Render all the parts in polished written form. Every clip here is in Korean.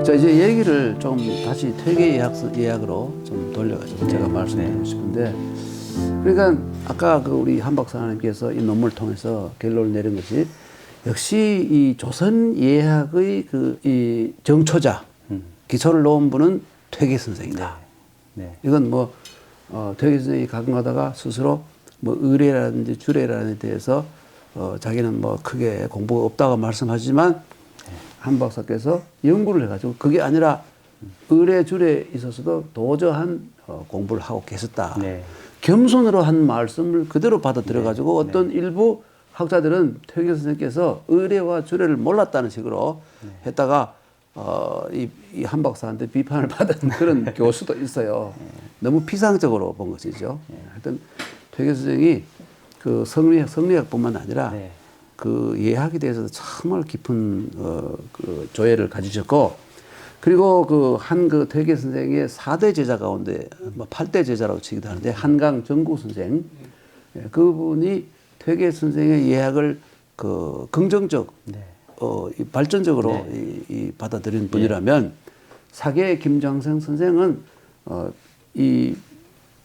자, 이제 얘기를 좀 다시 퇴계 예학으로 좀 돌려가지고 제가 말씀드리고 싶은데, 그러니까 아까 그 우리 한 박사님께서 이 논문을 통해서 결론을 내린 것이 역시 이 조선 예학의 그 이 정초자 기초를 놓은 분은 퇴계 선생이다. 네. 이건 뭐 퇴계 선생이 가끔 가다가 스스로 뭐 의례라든지 주례라는 데 대해서 자기는 뭐 크게 공부가 없다고 말씀하지만 한 박사께서 연구를 해가지고 그게 아니라 의례 주례에 있어서도 도저한 공부를 하고 계셨다. 네. 겸손으로 한 말씀을 그대로 받아들여가지고 네. 어떤 일부 학자들은 퇴계 선생께서 의례와 주례를 몰랐다는 식으로 했다가 이 한 박사한테 비판을 받은 그런 교수도 있어요. 너무 피상적으로 본 것이죠. 하여튼 퇴계 선생이 그 성리학뿐만 아니라 네. 그 예학에 대해서도 정말 깊은 그 조예를 가지셨고, 그리고 그 한 그 퇴계 선생의 4대 제자 가운데 뭐 8대 제자라고 치기도 하는데 한강 정구 선생, 그분이 퇴계 선생의 예학을 그 긍정적 네. 이 발전적으로 이 받아들인 분이라면 사계 김장생 선생은 이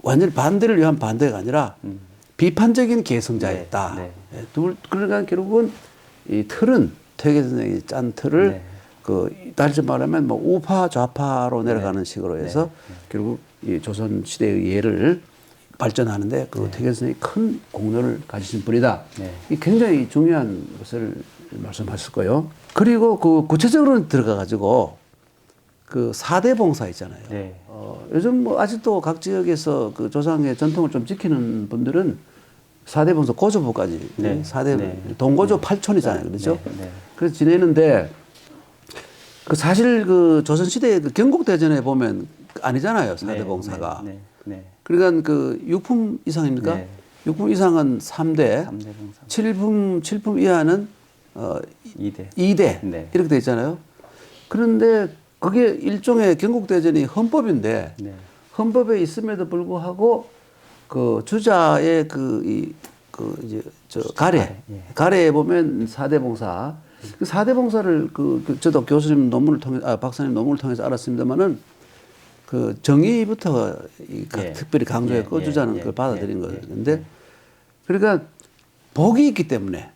완전 반대를 위한 반대가 아니라 비판적인 개성자였다. 네. 그러니까 결국은 이 틀은 퇴계 선생이 짠 틀을 그 다시 말하면 뭐 우파 좌파로 내려가는 식으로 해서 결국 이 조선 시대의 예를 발전하는데 그 퇴계 선생이 큰 공로를 가지신 분이다. 이 굉장히 중요한 것을 말씀하실 거예요. 그리고 그 구체적으로 들어가 가지고 그 4대 봉사 있잖아요. 네. 요즘 뭐 아직도 각 지역에서 그 조상의 전통을 좀 지키는 분들은 4대 봉사 고조부까지 4대 동고조 8촌이잖아요. 그렇죠? 그래서 지내는데 그 사실 그 조선시대 그 경국대전에 보면 아니잖아요. 4대 봉사가. 그러니까 그 6품 이상입니까? 6품 이상은 3대, 7품 이하는 2대 이렇게 돼 있잖아요. 그런데 그게 일종의 경국대전이 헌법인데 헌법에 있음에도 불구하고 그 주자의 이제 저 가래에 보면 4대 봉사, 그 4대 봉사를 저도 교수님 논문을 통해 박사님 논문을 통해서 알았습니다만은 그 정의부터 특별히 강조했고 주자는 그걸 받아들인 거였는데, 그러니까 복이 있기 때문에.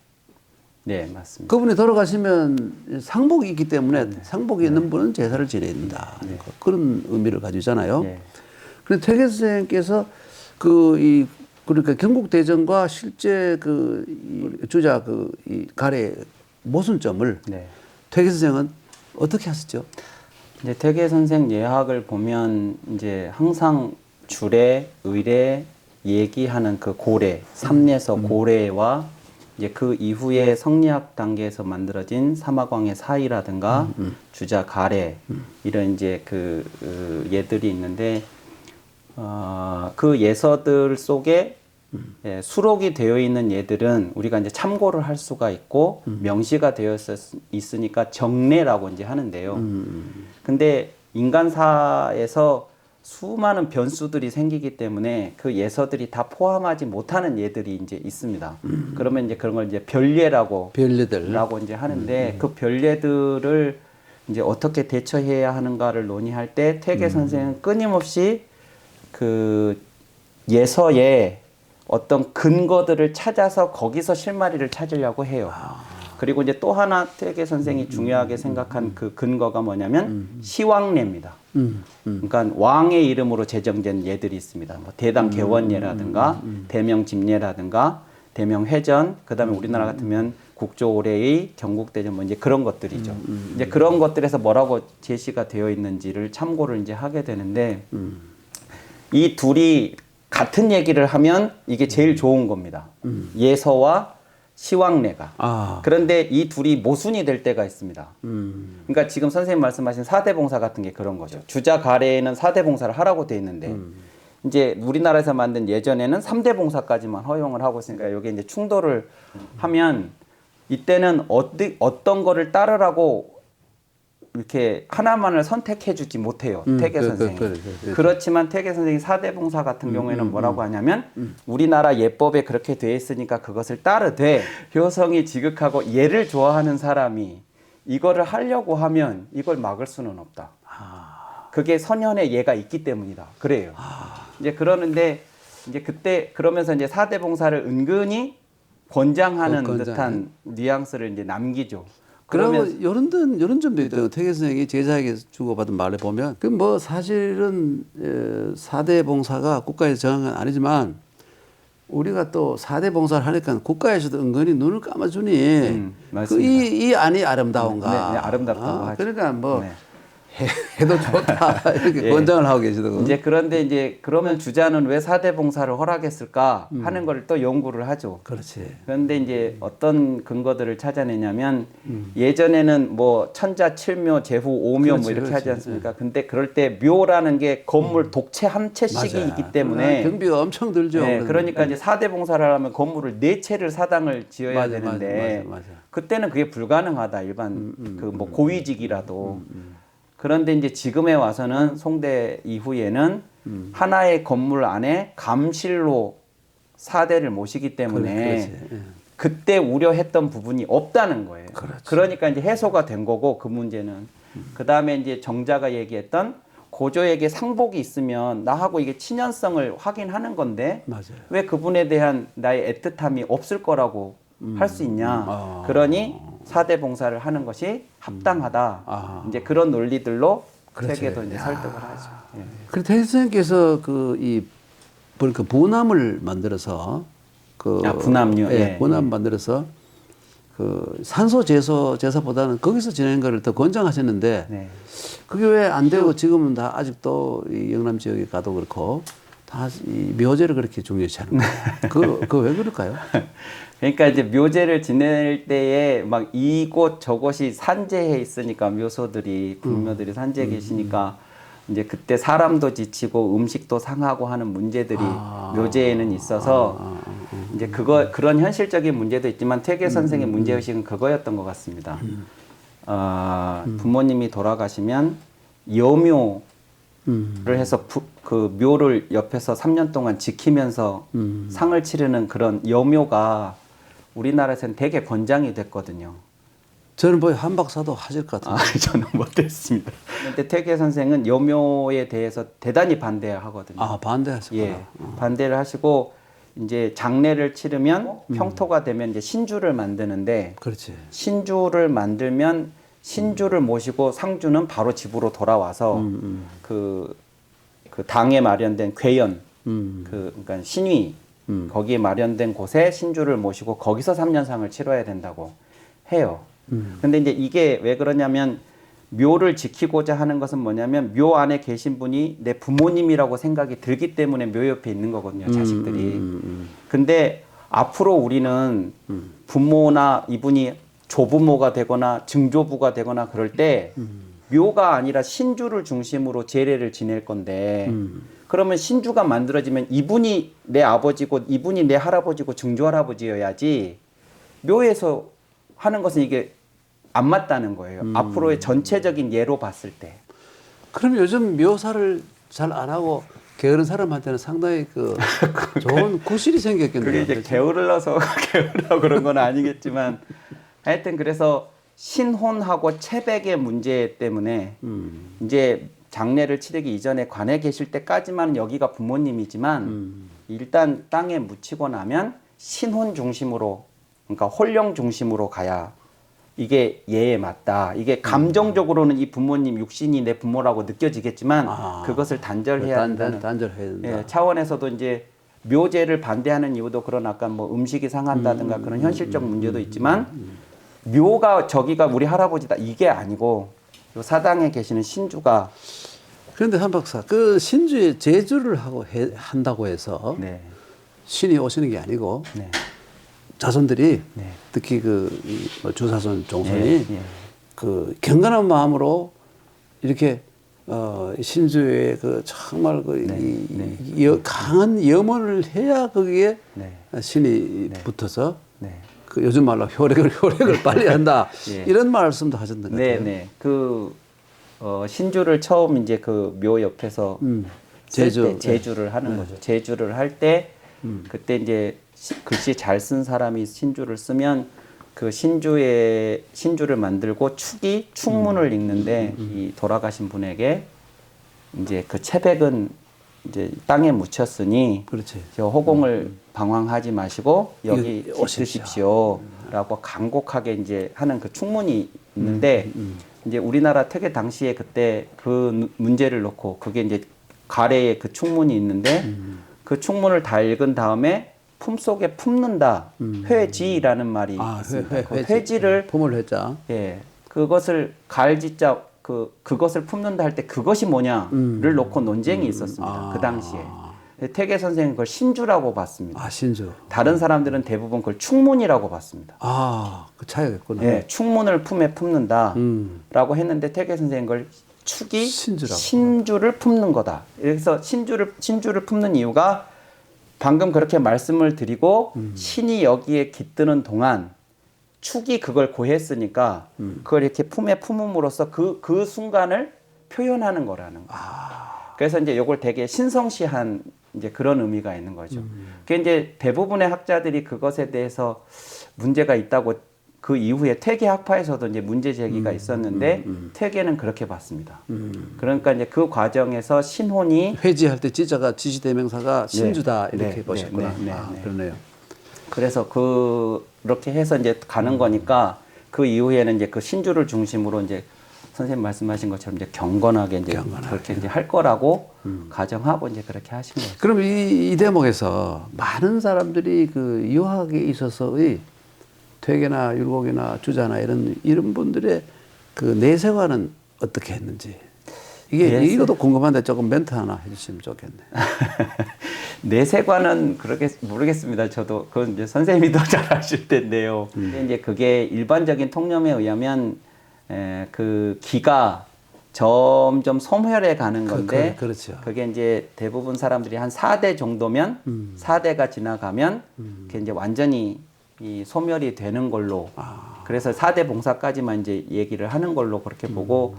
네, 맞습니다. 그분이 돌아가시면 상복이 있기 때문에 상복이 있는 분은 제사를 지내야 된다. 그런 의미를 가지잖아요. 그런데 퇴계 선생님께서 그러니까 경국대전과 실제 이 주자 이 가래 모순점을 퇴계 선생은 어떻게 하셨죠? 이제 퇴계 선생 예학을 보면 이제 항상 주례, 의례 얘기하는 그 고례, 삼례서 고례와 이제 그 이후에 성리학 단계에서 만들어진 사마광의 사이라든가 주자 가래 이런 이제 그 예들이 있는데 그 예서들 속에 수록이 되어 있는 예들은 우리가 이제 참고를 할 수가 있고 명시가 되어 있으니까 정례라고 이제 하는데요. 근데 인간사에서 수많은 변수들이 생기기 때문에 그 예서들이 다 포함하지 못하는 예들이 이제 있습니다. 그러면 이제 그런 걸 이제 별예라고 이제 하는데 그 별예들을 이제 어떻게 대처해야 하는가를 논의할 때 퇴계 선생은 끊임없이 그 예서에 어떤 근거들을 찾아서 거기서 실마리를 찾으려고 해요. 그리고 이제 또 하나 퇴계 선생이 중요하게 생각한 그 근거가 뭐냐면 시왕례입니다. 그러니까 왕의 이름으로 제정된 예들이 있습니다. 뭐 대당 개원예라든가 대명집례라든가 대명회전, 그다음에 우리나라 같으면 국조올해의 경국대전 뭐 이제 그런 것들이죠. 이제 그런 것들에서 뭐라고 제시가 되어 있는지를 참고를 이제 하게 되는데 이 둘이 같은 얘기를 하면 이게 제일 좋은 겁니다. 예서와 시왕례가. 그런데 이 둘이 모순이 될 때가 있습니다. 그러니까 지금 선생님 말씀하신 4대 봉사 같은 게 그런 거죠. 주자 가래에는 4대 봉사를 하라고 돼 있는데 이제 우리나라에서 만든 예전에는 3대 봉사까지만 허용을 하고 있으니까 여기 이제 충돌을 하면 이때는 어떤 거를 따르라고 이렇게 하나만을 선택해 주지 못해요. 퇴계 선생이. 그렇지만 퇴계 선생이 4대 봉사 같은 경우에는 뭐라고 하냐면 우리나라 예법에 그렇게 돼 있으니까 그것을 따르되 효성이 지극하고 예를 좋아하는 사람이 이거를 하려고 하면 이걸 막을 수는 없다. 그게 선현의 예가 있기 때문이다. 그래요. 이제 그러는데 이제 그때 그러면서 이제 4대 봉사를 은근히 권장하는 듯한 뉘앙스를 이제 남기죠. 그러면 이런 점도 있죠. 태계 선생이 제자에게 주고받은 말에 보면 그 뭐 사실은 4대 봉사가 국가에서 정한 건 아니지만 우리가 또 4대 봉사를 하니까 국가에서도 은근히 눈을 감아주니 이 안이 아름다운가. 네, 네, 아름답다고 하죠. 그러니까 뭐 네. 해도 좋다 이렇게 예. 권장을 하고 계시더군요. 이제 그런데 이제 그러면 주자는 왜 4대 봉사를 허락했을까 하는 걸 또 연구를 하죠. 그렇지. 그런데 이제 어떤 근거들을 찾아내냐면 예전에는 뭐 천자, 칠묘, 제후, 오묘 그렇지, 뭐 이렇게 그렇지. 하지 않습니까? 근데 그럴 때 묘라는 게 건물 독채 한 채씩이 맞아요. 있기 때문에 경비가 엄청 들죠. 네, 그러니까 이제 4대 봉사를 하면 건물을 4채를 사당을 지어야 맞아, 되는데 맞아. 그때는 그게 불가능하다. 일반 그 뭐 고위직이라도. 그런데 이제 지금에 와서는 송대 이후에는 하나의 건물 안에 감실로 4대를 모시기 때문에 그때 우려했던 부분이 없다는 거예요. 그렇지. 그러니까 이제 해소가 된 거고 그 문제는 그 다음에 이제 정자가 얘기했던 고조에게 상복이 있으면 나하고 이게 친연성을 확인하는 건데 맞아요. 왜 그분에 대한 나의 애틋함이 없을 거라고 할 수 있냐. 그러니 4대 봉사를 하는 것이 합당하다. 이제 그런 논리들로 세계도 이제 설득을 하죠. 예. 그래서 태계 선생님께서 그 분함을 만들어서 분함요. 예. 분함 만들어서 그 산소 제사보다는 거기서 지내는 거를 더 권장하셨는데 네. 그게 왜 안 되고 지금은 다 아직도 이 영남 지역에 가도 그렇고 다 이 묘제를 그렇게 중요시 하는 거예요. 그거 왜 그럴까요? 그러니까 이제 묘제를 지낼 때에 막 이곳 저곳이 산재해 있으니까 묘소들이 불묘들이 산재해 계시니까 이제 그때 사람도 지치고 음식도 상하고 하는 문제들이 묘제에는 있어서 이제 그런 현실적인 문제도 있지만 퇴계 선생의 문제 의식은 그거였던 것 같습니다. 부모님이 돌아가시면 여묘를 해서 그 묘를 옆에서 3년 동안 지키면서 상을 치르는 그런 여묘가 우리나라에서는 되게 권장이 됐거든요. 저는 뭐 한박사도 하실 것 같은데. 저는 못했습니다. 근데 퇴계 선생은 여묘에 대해서 대단히 반대하거든요. 반대하셨구나. 예, 반대를 하시고 이제 장례를 치르면 평토가 되면 이제 신주를 만드는데 그렇지. 신주를 만들면 신주를 모시고 상주는 바로 집으로 돌아와서 그 당에 마련된 괴연, 그러니까 신위 거기에 마련된 곳에 신주를 모시고 거기서 3년상을 치러야 된다고 해요. 근데 이제 이게 왜 그러냐면 묘를 지키고자 하는 것은 뭐냐면 묘 안에 계신 분이 내 부모님이라고 생각이 들기 때문에 묘 옆에 있는 거거든요, 자식들이. 근데 앞으로 우리는 부모나 이분이 조부모가 되거나 증조부가 되거나 그럴 때 묘가 아니라 신주를 중심으로 제례를 지낼 건데 그러면 신주가 만들어지면 이분이 내 아버지고 이분이 내 할아버지고 증조할아버지여야지 묘에서 하는 것은 이게 안 맞다는 거예요. 앞으로의 전체적인 예로 봤을 때. 그럼 요즘 묘사를 잘 안 하고 게으른 사람한테는 상당히 좋은 구실이 생겼겠네요. 그게 이제 그렇죠? 게으르러서 게으르라고 그런 건 아니겠지만 하여튼 그래서 신혼하고 체백의 문제 때문에 이제 장례를 치르기 이전에 관에 계실 때까지만 여기가 부모님이지만 일단 땅에 묻히고 나면 신혼 중심으로 그러니까 홀령 중심으로 가야 이게 예에 맞다. 이게 감정적으로는 이 부모님 육신이 내 부모라고 느껴지겠지만 그것을 단절해야 한다는 단절해야 된다. 예, 차원에서도 이제 묘제를 반대하는 이유도 그런 아까 뭐 음식이 상한다든가 그런 현실적 문제도 있지만 묘가 저기가 우리 할아버지다 이게 아니고 요 사당에 계시는 신주가 그런데 한 박사, 그 신주에 제주를 한다고 해서 네. 신이 오시는 게 아니고 네. 자손들이 네. 특히 주사손 종손이 예. 그 경건한 마음으로 이렇게 신주에 정말 강한 염원을 해야 거기에 신이 붙어서 요즘 말로 효력을 빨리 한다. 예. 이런 말씀도 하셨던 것 같아요. 네. 신주를 처음 이제 그 묘 옆에서 제주를 하는 거죠. 제주를 할 때 그때 이제 글씨 잘 쓴 사람이 신주를 쓰면 그 신주를 만들고 축이 축문을 읽는데 이 돌아가신 분에게 이제 그 채백은 이제 땅에 묻혔으니 그렇지. 저 호공을 방황하지 마시고 여기 이거 오십시오라고 간곡하게 이제 하는 그 축문이 있는데 이제 우리나라 퇴계 당시에 그때 그 문제를 놓고 그게 이제 가래에 그 축문이 있는데 그 축문을 다 읽은 다음에 품속에 품는다. 회지라는 말이 있습니다. 그 회지를 품을 회자. 예. 그것을 갈지자 그것을 품는다 할 때 그것이 뭐냐를 놓고 논쟁이 있었습니다. 그 당시에. 퇴계 선생은 그걸 신주라고 봤습니다. 아, 신주. 다른 사람들은 대부분 그걸 축문이라고 봤습니다. 아, 그 차이가 있구나. 예, 축문을 품에 품는다라고 했는데 퇴계 선생은 그걸 축이 신주를 품는 거다. 그래서 신주를 품는 이유가 방금 그렇게 말씀을 드리고 신이 여기에 깃드는 동안 축이 그걸 고했으니까 그걸 이렇게 품에 품음으로써 그 순간을 표현하는 거라는 거예요. 그래서 이제 요걸 되게 신성시한 이제 그런 의미가 있는 거죠. 그게 이제 대부분의 학자들이 그것에 대해서 문제가 있다고 그 이후에 퇴계 학파에서도 이제 문제 제기가 있었는데 퇴계는 그렇게 봤습니다. 그러니까 이제 그 과정에서 신혼이 회지할 때 지자가 지시대명사가 신주다 이렇게 보셨구나. 그러네요. 그래서 그렇게 해서 이제 가는 거니까 그 이후에는 이제 그 신주를 중심으로 이제 선생님 말씀하신 것처럼 이제 경건하게 이제 그렇게 이제 할 거라고 가정하고 이제 그렇게 하신 거죠. 그럼 이 대목에서 많은 사람들이 그 유학에 있어서의 퇴계나 율곡이나 주자나 이런 분들의 그 내세관은 어떻게 했는지 이것도 궁금한데 조금 멘트 하나 해주시면 좋겠네. 내세관은 그렇게 모르겠습니다. 저도 그건 이제 선생님이 더 잘 아실 텐데요. 근데 이제 그게 일반적인 통념에 의하면 그 기가 점점 소멸해 가는 건데 그렇죠. 그게 이제 대부분 사람들이 한 4대 정도면 4대가 지나가면 그게 이제 완전히 이 소멸이 되는 걸로 그래서 4대 봉사까지만 이제 얘기를 하는 걸로 그렇게 보고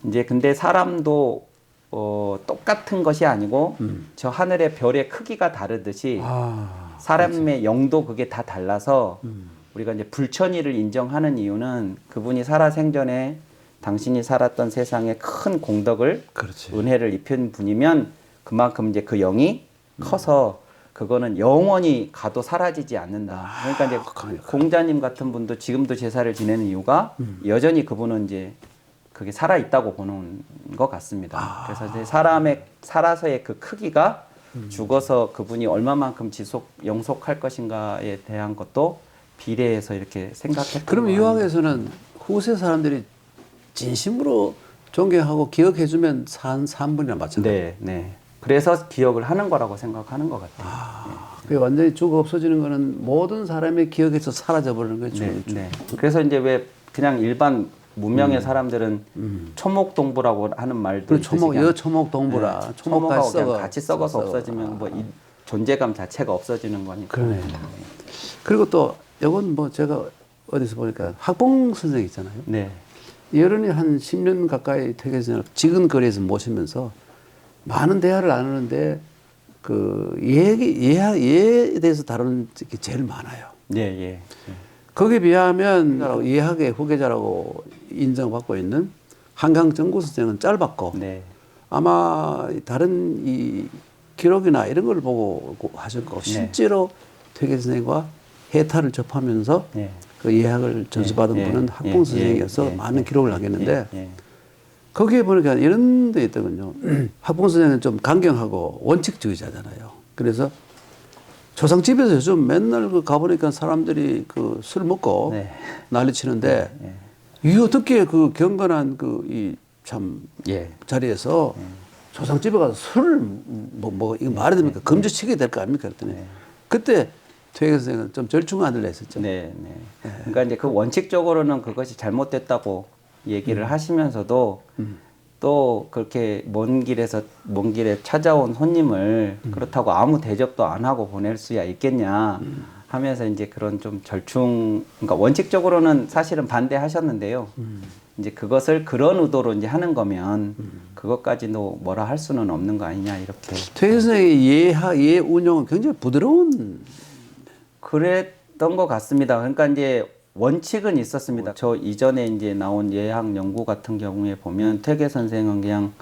이제 근데 사람도 똑같은 것이 아니고 저 하늘의 별의 크기가 다르듯이 사람의 영도 그게 다 달라서 우리가 이제 불천이를 인정하는 이유는 그분이 살아생전에 당신이 살았던 세상에 큰 공덕을 은혜를 입힌 분이면 그만큼 이제 그 영이 커서 그거는 영원히 가도 사라지지 않는다. 그러니까 이제 공자님 같은 분도 지금도 제사를 지내는 이유가 여전히 그분은 이제 그게 살아 있다고 보는 것 같습니다. 그래서 이제 살아서의 그 크기가 죽어서 그분이 얼마만큼 영속할 것인가에 대한 것도 비례해서 이렇게 생각했던 그럼 유학에서는 후세 사람들이 진심으로 존경하고 기억해주면 산 분이랑 마찬가지예요. 네. 그래서 기억을 하는 거라고 생각하는 것 같아요. 그게 완전히 죽어 없어지는 거는 모든 사람의 기억에서 사라져버리는 거죠. 네. 그래서 이제 왜 그냥 일반 문명의 사람들은 초목동부라고 하는 말도 초목동부라. 초목하고 그냥 같이 썩어서 없어지면 뭐 이 존재감 자체가 없어지는 거니까. 그러네. 그리고 또 이건 뭐 제가 어디서 보니까 학봉 선생 있잖아요. 네. 여론이 한 10년 가까이 퇴계선생을 지근 거리에서 모시면서 많은 대화를 나누는데 그 예에 대해서 다루는 게 제일 많아요. 예. 거기에 비하면 예학의 후계자라고 인정받고 있는 한강정구 선생은 짧았고 아마 다른 이 기록이나 이런 걸 보고 하실 거고 실제로 퇴계 선생과 해탈을 접하면서 그 예학을 전수받은 분은 학봉 선생이어서 많은 기록을 남겼는데 거기에 보니까 이런 데 있더군요. 학봉 선생은 좀 강경하고 원칙주의자잖아요. 그래서 조상집에서 요즘 맨날 그 가보니까 사람들이 그 술 먹고 난리 치는데 이 어떻게 그 경건한 그 이 참 자리에서 조상집에 가서 술을 뭐 이거 말이 됩니까? 금주치게 될 거 아닙니까? 그랬더니 그때 퇴계 선생은 좀 절충안을 냈었죠. 그러니까 이제 그 원칙적으로는 그것이 잘못됐다고 얘기를 하시면서도 또 그렇게 먼 길에 찾아온 손님을 그렇다고 아무 대접도 안 하고 보낼 수야 있겠냐 하면서 이제 그런 좀 그러니까 원칙적으로는 사실은 반대하셨는데요. 이제 그것을 그런 의도로 이제 하는 거면 그것까지도 뭐라 할 수는 없는 거 아니냐 이렇게. 퇴계 선생의 예 운영은 굉장히 부드러운. 그랬던 것 같습니다. 그러니까 이제 원칙은 있었습니다. 저 이전에 이제 나온 예학 연구 같은 경우에 보면 퇴계 선생은 그냥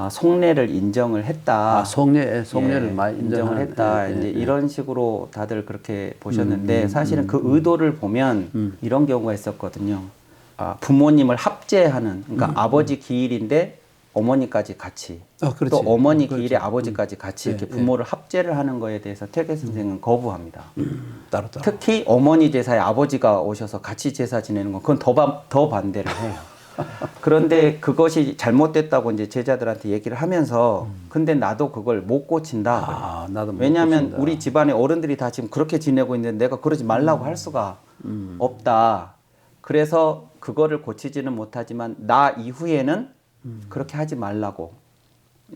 속내를 인정을 했다. 속내를 예, 많이 인정을 했다. 예, 이제 예. 이런 식으로 다들 그렇게 보셨는데 사실은 그 의도를 보면 이런 경우가 있었거든요. 부모님을 합제하는, 그러니까 아버지 기일인데 어머니까지 같이, 그렇지. 또 어머니 그렇죠. 기일에 아버지까지 같이 이렇게 예, 부모를 합제를 하는 거에 대해서 퇴계 선생은 거부합니다. 따로. 특히 어머니 제사에 아버지가 오셔서 같이 제사 지내는 건 그건 더 반대를 해요. 그런데 그것이 잘못됐다고 이제 제자들한테 얘기를 하면서 근데 나도 그걸 못 고친다. 나도 못 왜냐하면 고친다. 우리 집안의 어른들이 다 지금 그렇게 지내고 있는데 내가 그러지 말라고 할 수가 없다. 그래서 그거를 고치지는 못하지만 나 이후에는 그렇게 하지 말라고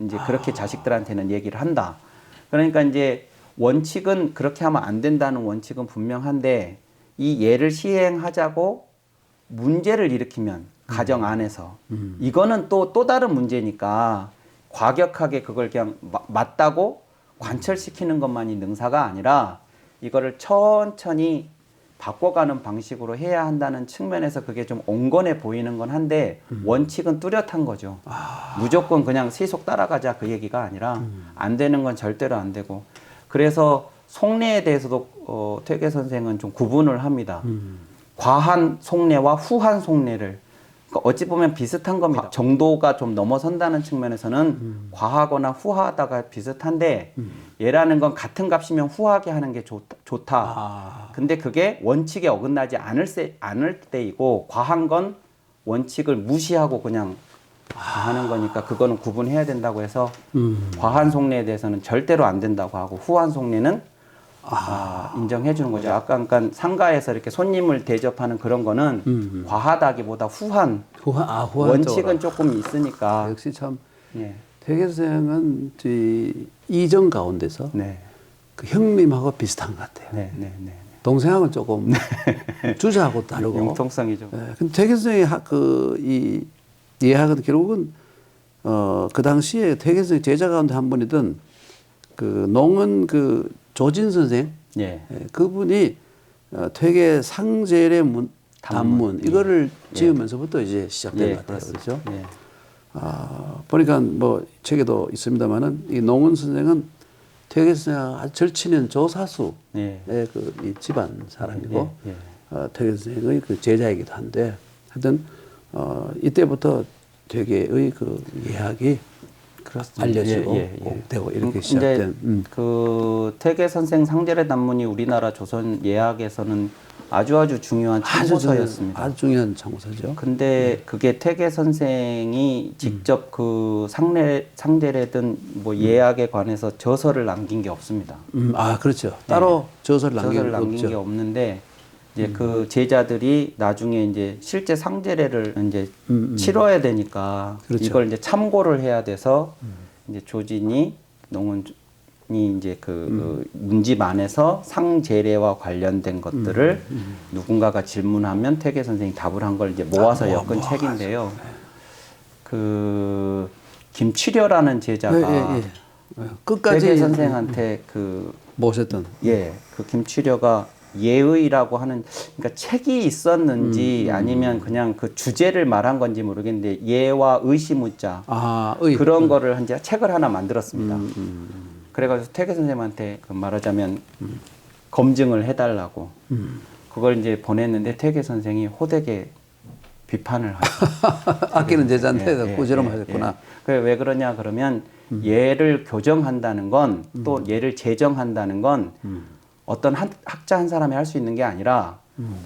이제 그렇게 자식들한테는 얘기를 한다. 그러니까 이제 원칙은 그렇게 하면 안 된다는 원칙은 분명한데 이 예를 시행하자고 문제를 일으키면 가정 안에서 이거는 또 다른 문제니까 과격하게 그걸 그냥 맞다고 관철시키는 것만이 능사가 아니라 이거를 천천히 바꿔가는 방식으로 해야 한다는 측면에서 그게 좀 온건해 보이는 건 한데 원칙은 뚜렷한 거죠. 무조건 그냥 세속 따라가자 그 얘기가 아니라 안 되는 건 절대로 안 되고 그래서 속내에 대해서도 퇴계 선생은 좀 구분을 합니다. 과한 속내와 후한 속내를 그러니까 어찌 보면 비슷한 겁니다. 정도가 좀 넘어선다는 측면에서는 과하거나 후하다가 비슷한데 얘라는 건 같은 값이면 후하게 하는 게 좋다. 근데 그게 원칙에 어긋나지 않을 때이고 과한 건 원칙을 무시하고 그냥 하는 거니까 그거는 구분해야 된다고 해서 과한 속내에 대해서는 절대로 안 된다고 하고 후한 속내는 인정해 주는 거죠. 아까 그러니까 상가에서 이렇게 손님을 대접하는 그런 거는 과하다기보다 후한 원칙은 조금 있으니까. 역시 참 예. 퇴계 선생은 이정 가운데서 네. 그 형님하고 비슷한 것 같아요. 네. 동생하고는 조금 주자하고 다르고. 융통성이죠. 근데 퇴계 선생의 이 예학은 결국은 그 당시에 퇴계 선생 제자 가운데 한 분이던 그 농은 그 조진 선생, 예. 그분이 퇴계 상제례 단문 이거를 지으면서부터 이제 시작된 것 같아요. 그렇죠? 예. 보니까 뭐 책에도 있습니다만은 이 농은 선생은 퇴계 선생과 아주 절친인 조사수의 이 집안 사람이고 퇴계 선생의 그 제자이기도 한데 하여튼 이때부터 퇴계의 그 예학이 알려지고 되고 이렇게 시작된. 그 퇴계 선생 상제례 단문이 우리나라 조선 예학에서는 아주 중요한 참고서였습니다. 아주 중요한 참고서죠. 근데 그게 퇴계 선생이 직접 그 상제례든 뭐 예학에 관해서 저서를 남긴 게 없습니다. 그렇죠. 따로 저서를 남긴 게 없는데 이제 그 제자들이 나중에 이제 실제 상제례를 이제 치러야 되니까 그렇죠. 이걸 이제 참고를 해야 돼서 이제 조진이 농은이 이제 그 문집 안에서 상제례와 관련된 것들을 누군가가 질문하면 퇴계 선생이 답을 한 걸 이제 모아서 엮은 책인데요. 그 김치려라는 제자가 끝까지 퇴계 선생한테 그 모셨던 그 김치려가 예의라고 하는 그러니까 책이 있었는지 아니면 그냥 그 주제를 말한 건지 모르겠는데 예와 의시무자 그런 거를 이제 책을 하나 만들었습니다. 그래가지고 퇴계 선생님한테 그 말하자면 검증을 해달라고 그걸 이제 보냈는데 퇴계 선생이 호되게 비판을 하죠. 아끼는 제자한테 꾸지람 하셨구나. 그래 왜 그러냐 그러면 예를 교정한다는 건 또 예를 제정한다는 건 어떤 학자 한 사람이 할 수 있는 게 아니라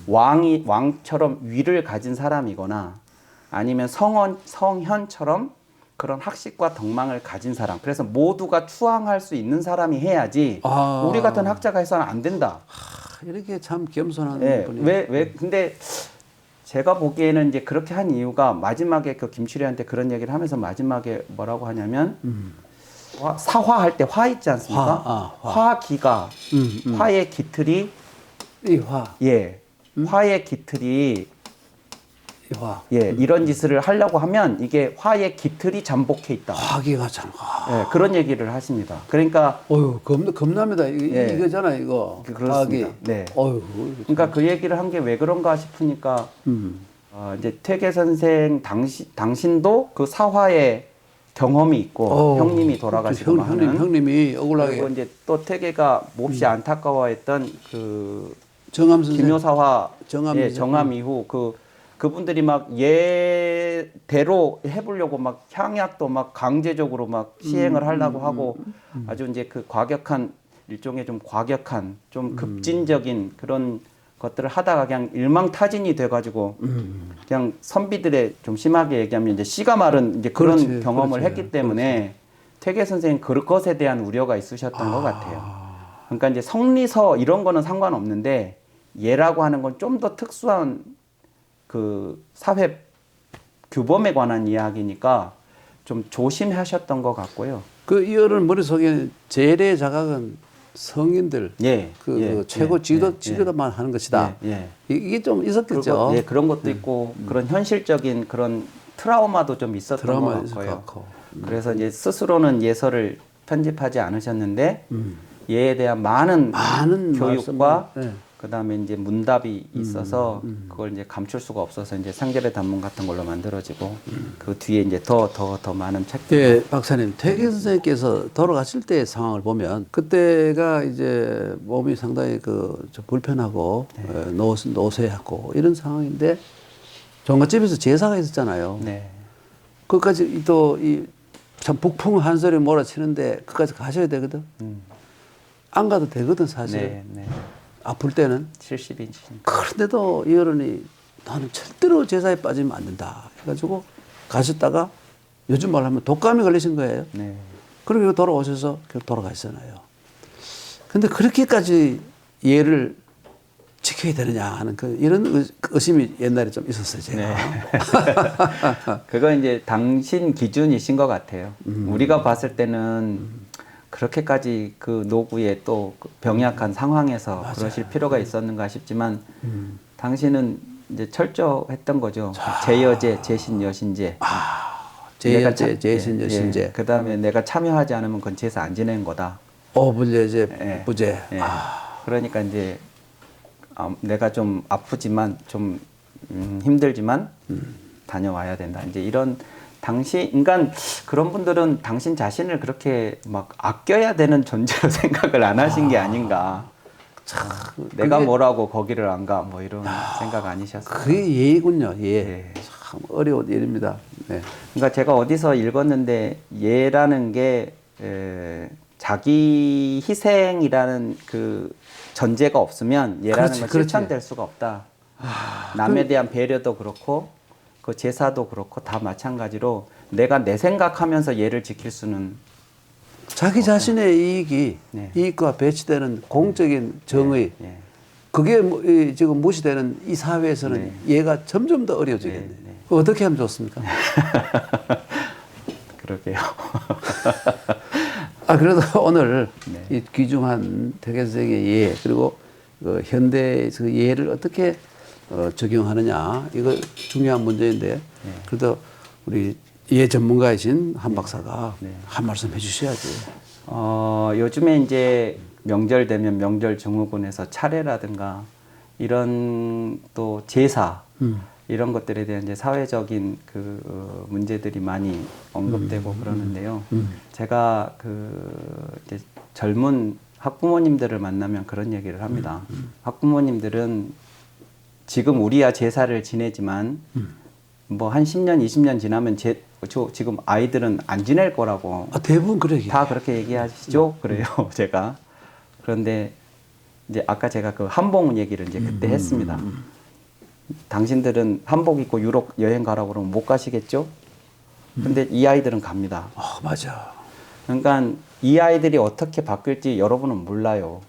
왕처럼 위를 가진 사람이거나 아니면 성현처럼 그런 학식과 덕망을 가진 사람. 그래서 모두가 추앙할 수 있는 사람이 해야지 우리 같은 학자가 해서는 안 된다. 이렇게 참 겸손한 분이. 근데 제가 보기에는 이제 그렇게 한 이유가 마지막에 그 김치려한테 그런 얘기를 하면서 마지막에 뭐라고 하냐면 사화할 때 화 있지 않습니까? 화기가 화의 깃틀이 이 화. 화의 깃틀이 화. 예, 이런 짓을 하려고 하면 이게 화의 기틀이 잠복해 있다. 화기가 참. 예, 그런 얘기를 하십니다. 그러니까 어휴, 겁납니다. 예. 이거잖아, 이거. 그렇습니다. 화기. 네. 어휴. 그러니까 그 얘기를 한 게 왜 그런가 싶으니까 이제 퇴계 선생 당신도 그 사화의 경험이 있고 형님이 돌아가시고 하는 형님이 억울하게. 그리고 이제 또 퇴계가 몹시 안타까워했던 그 정암 선생. 김효사화 정암 예, 선생. 정암 이후 그분들이 막 예대로 해보려고 막 향약도 막 강제적으로 막 시행을 하려고 하고 아주 이제 그 과격한 일종의 좀 과격한 좀 급진적인 그런 것들을 하다가 그냥 일망타진이 돼가지고 그냥 선비들의 좀 심하게 얘기하면 이제 씨가 마른 이제 그런 그렇지, 경험을 그렇지, 했기 때문에 퇴계 선생님 그것에 대한 우려가 있으셨던 것 같아요. 그러니까 이제 성리서 이런 거는 상관없는데 예라고 하는 건 좀 더 특수한 그 사회 규범에 관한 이야기니까 좀 조심하셨던 것 같고요. 그 이어른 머릿속에 재래 자각은 성인들 예, 그 최고 지도만 하는 것이다. 이게 좀 있었겠죠. 예, 그런 것도 있고 그런 현실적인 그런 트라우마도 좀 있었던 것 같고요. 그래서 이제 스스로는 예서를 편집하지 않으셨는데 예에 대한 많은 교육과 그다음에 이제 문답이 있어서 그걸 이제 감출 수가 없어서 이제 상결의 단문 같은 걸로 만들어지고 그 뒤에 이제 더 많은 책들. 예, 박사님, 퇴계 선생님께서 돌아가실 때의 상황을 보면 그때가 이제 몸이 상당히 좀 불편하고 노쇠하고 이런 상황인데 종갓집에서 제사가 있었잖아요. 네. 그까지 또 이 참 북풍 한 소리 몰아치는데 그까지 가셔야 되거든. 안 가도 되거든 사실. 네. 아플 때는 70인치. 그런데도 이 어른이 나는 절대로 제사에 빠지면 안 된다 해가지고 가셨다가 요즘 말로 하면 독감이 걸리신 거예요. 네. 그리고 돌아오셔서 결국 돌아가시잖아요. 근데 그렇게까지 예를 지켜야 되느냐 하는 이런 의심이 옛날에 좀 있었어요, 제가. 네. 그건 이제 당신 기준이신 것 같아요. 우리가 봤을 때는 그렇게까지 그 노구의 또 병약한 상황에서 맞아요. 그러실 필요가 있었는가 싶지만 당신은 이제 철저했던 거죠. 제여제, 제신, 여신제. 제여제, 제신, 여신제. 예. 그다음에 내가 참여하지 않으면 그건 제사 안 지내는 거다. 오불제제, 부제. 예. 그러니까 이제 내가 좀 아프지만 좀 힘들지만 다녀와야 된다. 이제 이런 그러니까 그런 분들은 당신 자신을 그렇게 막 아껴야 되는 존재로 생각을 안 하신 게 아닌가. 참, 내가 뭐라고 거기를 안 가. 뭐 이런 생각 아니셨어요? 그게 예의군요, 예. 네. 참 어려운 일입니다. 네. 그러니까 제가 어디서 읽었는데 예라는 게 자기 희생이라는 그 전제가 없으면 예라는 건 실천될 수가 없다. 남에 대한 배려도 그렇고 그 제사도 그렇고 다 마찬가지로 내가 내 생각하면서 예를 지킬 수는 자기 자신의 이익이 이익과 배치되는 공적인 정의 그게 지금 무시되는 이 사회에서는 예가 점점 더 어려워지겠네요. 어떻게 하면 좋습니까? 그러게요. 그래도 오늘 이 귀중한 퇴계 선생의 예 그리고 그 현대의 그 예를 어떻게 적용하느냐 이거 중요한 문제인데 그래도 우리 예 전문가이신 한 박사가 한 말씀 해주셔야지. 요즘에 이제 명절 되면 명절 증후군에서 차례라든가 이런 또 제사 이런 것들에 대한 이제 사회적인 그 문제들이 많이 언급되고 그러는데요. 제가 이제 젊은 학부모님들을 만나면 그런 얘기를 합니다. 학부모님들은 지금 우리야 제사를 지내지만 뭐 한 10년, 20년 지나면 지금 아이들은 안 지낼 거라고. 대부분 그래. 다 그렇게 얘기하시죠? 그래요, 제가. 그런데 이제 아까 제가 그 한복 얘기를 이제 그때 했습니다. 당신들은 한복 입고 유럽 여행 가라고 그러면 못 가시겠죠? 근데 이 아이들은 갑니다. 맞아. 그러니까 이 아이들이 어떻게 바뀔지 여러분은 몰라요.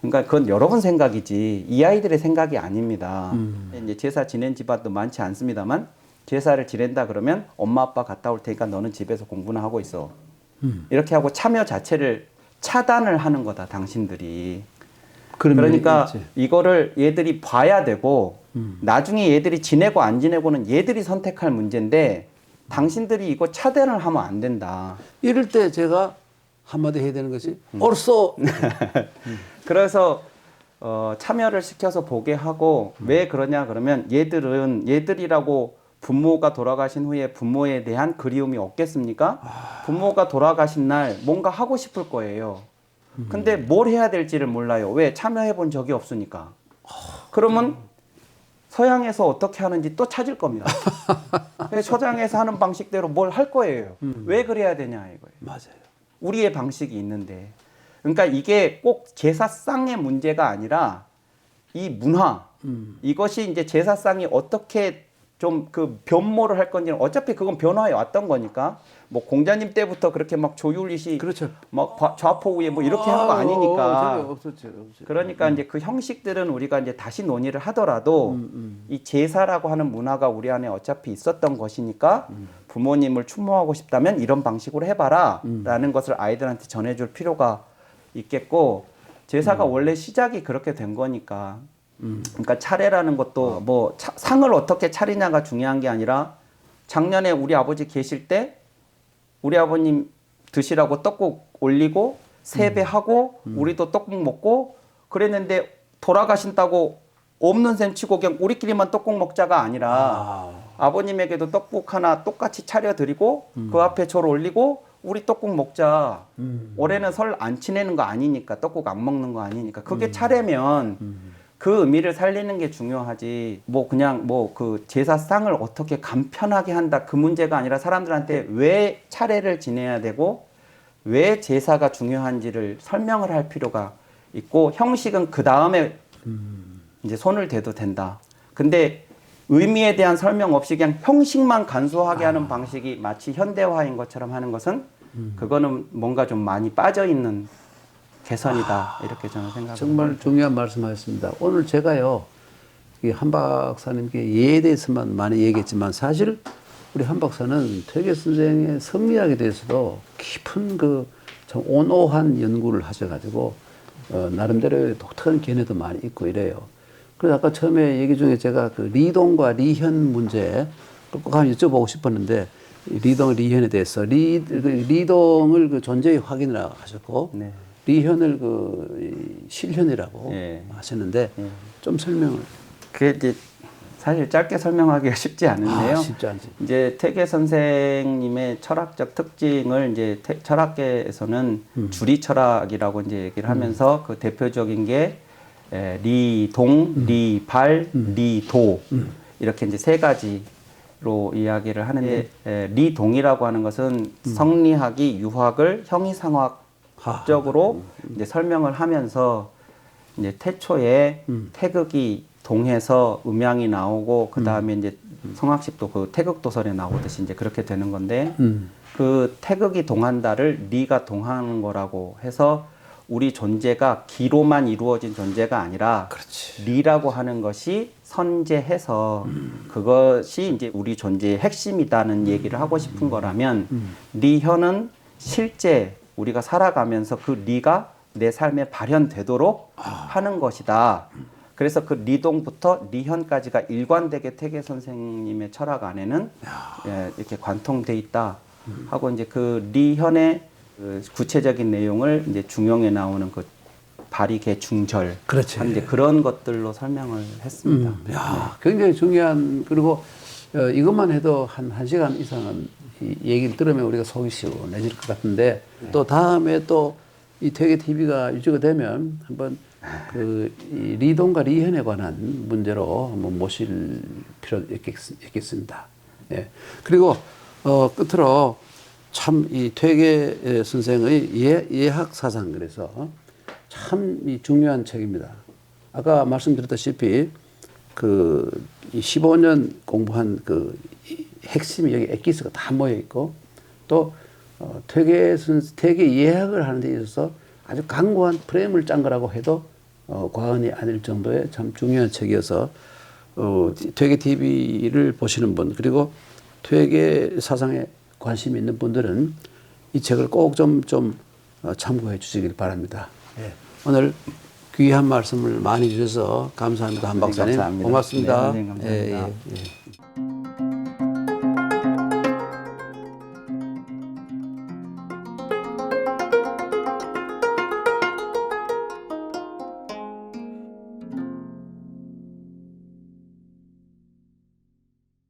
그러니까 그건 여러분 생각이지 이 아이들의 생각이 아닙니다. 이제 제사 지낸 집안도 많지 않습니다만 제사를 지낸다 그러면 엄마 아빠 갔다 올 테니까 너는 집에서 공부나 하고 있어. 이렇게 하고 참여 자체를 차단을 하는 거다 당신들이. 그러니까 이거를 얘들이 봐야 되고 나중에 얘들이 지내고 안 지내고는 얘들이 선택할 문제인데 당신들이 이거 차단을 하면 안 된다. 이럴 때 제가 한마디 해야 되는 것이 옳소. 그래서 참여를 시켜서 보게 하고 왜 그러냐 그러면 얘들이라고 부모가 돌아가신 후에 부모에 대한 그리움이 없겠습니까? 부모가 돌아가신 날 뭔가 하고 싶을 거예요. 근데 뭘 해야 될지를 몰라요. 왜? 참여해 본 적이 없으니까. 그러면 서양에서 어떻게 하는지 또 찾을 겁니다. 서양에서 하는 방식대로 뭘 할 거예요. 왜 그래야 되냐 이거예요. 맞아요. 우리의 방식이 있는데. 그러니까 이게 꼭 제사상의 문제가 아니라 이 문화, 이것이 이제 제사상이 어떻게 좀 그 변모를 할 건지는 어차피 그건 변화해 왔던 거니까 뭐 공자님 때부터 그렇게 막 조율리시 그렇죠. 막 좌포우에 뭐 이렇게 한 거 아니니까. 없었죠. 그러니까 이제 그 형식들은 우리가 이제 다시 논의를 하더라도 이 제사라고 하는 문화가 우리 안에 어차피 있었던 것이니까 부모님을 추모하고 싶다면 이런 방식으로 해봐라라는 것을 아이들한테 전해줄 필요가 있겠고 제사가 원래 시작이 그렇게 된 거니까. 그러니까 차례라는 것도 뭐 상을 어떻게 차리냐가 중요한 게 아니라 작년에 우리 아버지 계실 때 우리 아버님 드시라고 떡국 올리고 세배하고 우리도 떡국 먹고 그랬는데 돌아가신다고 없는 셈 치고 그냥 우리끼리만 떡국 먹자가 아니라 아버님에게도 떡국 하나 똑같이 차려드리고 그 앞에 절 올리고 우리 떡국 먹자. 올해는 설 안 지내는 거 아니니까 떡국 안 먹는 거 아니니까 그게 차례면 그 의미를 살리는 게 중요하지. 뭐 그냥 뭐 그 제사상을 어떻게 간편하게 한다 그 문제가 아니라 사람들한테 왜 차례를 지내야 되고 왜 제사가 중요한지를 설명을 할 필요가 있고 형식은 그 다음에 이제 손을 대도 된다. 근데 의미에 대한 설명 없이 그냥 형식만 간소하게 하는 방식이 마치 현대화인 것처럼 하는 것은 그거는 뭔가 좀 많이 빠져 있는 개선이다 이렇게 저는 생각합니다. 정말 중요한 말씀하셨습니다. 오늘 제가요 이 한 박사님께 예에 대해서만 많이 얘기했지만 사실 우리 한 박사는 퇴계 선생의 성리학에 대해서도 깊은 그 참 온오한 연구를 하셔가지고 나름대로의 독특한 견해도 많이 있고 이래요. 그래서 아까 처음에 얘기 중에 제가 그 리동과 리현 문제 꼭 한번 여쭤보고 싶었는데 리동 리현에 대해서 리동을 그 존재의 확인을 하셨고. 네. 리현을 그 실현이라고 하셨는데 좀 설명을. 그게 이제 사실 짧게 설명하기가 쉽지 않은데요. 쉽지 않지. 이제 퇴계 선생님의 철학적 특징을 이제 철학계에서는 주리 철학이라고 이제 얘기를 하면서 그 대표적인 게 리동, 리발, 리도 이렇게 이제 세 가지로 이야기를 하는데 리동이라고 하는 것은 성리학이 유학을 형이상학 적으로 이제 설명을 하면서 이제 태초에 태극이 동해서 음양이 나오고 그 다음에 이제 성학식도 그 태극 도설에 나오듯이 이제 그렇게 되는 건데 그 태극이 동한다를 리가 동하는 거라고 해서 우리 존재가 기로만 이루어진 존재가 아니라 그렇지. 리라고 하는 것이 선제해서 그것이 이제 우리 존재의 핵심이다는 얘기를 하고 싶은 거라면 리현은 실제 우리가 살아가면서 그 리가 내 삶에 발현되도록 하는 것이다. 그래서 그 리동부터 리현까지가 일관되게 퇴계 선생님의 철학 안에는 이렇게 관통돼 있다 하고 이제 그 리현의 그 구체적인 내용을 이제 중용에 나오는 그 발이개 중절 그렇지. 이제 그런 것들로 설명을 했습니다. 굉장히 중요한 그리고 이것만 해도 한 1시간 이상은 이 얘기를 들으면 우리가 속이 시원해질 것 같은데 또 다음에 또 이 퇴계 TV가 유지가 되면 한번 그 이 리동과 리현에 관한 문제로 한번 모실 필요 있겠습니다. 예. 그리고 끝으로 참 이 퇴계 선생의 예학 사상 그래서 참 이 중요한 책입니다. 아까 말씀드렸다시피 그 15년 공부한 그 핵심이 여기 엑기스가 다 모여 있고 또 퇴계 예학을 하는 데 있어서 아주 강고한 프레임을 짠 거라고 해도 과언이 아닐 정도의 참 중요한 책이어서 퇴계 TV를 보시는 분 그리고 퇴계 사상에 관심이 있는 분들은 이 책을 꼭 좀 참고해 주시길 바랍니다. 예. 오늘 귀한 말씀을 많이 주셔서 감사합니다. 한 박사님. 감사합니다. 고맙습니다. 네, 선생님 감사합니다. 예.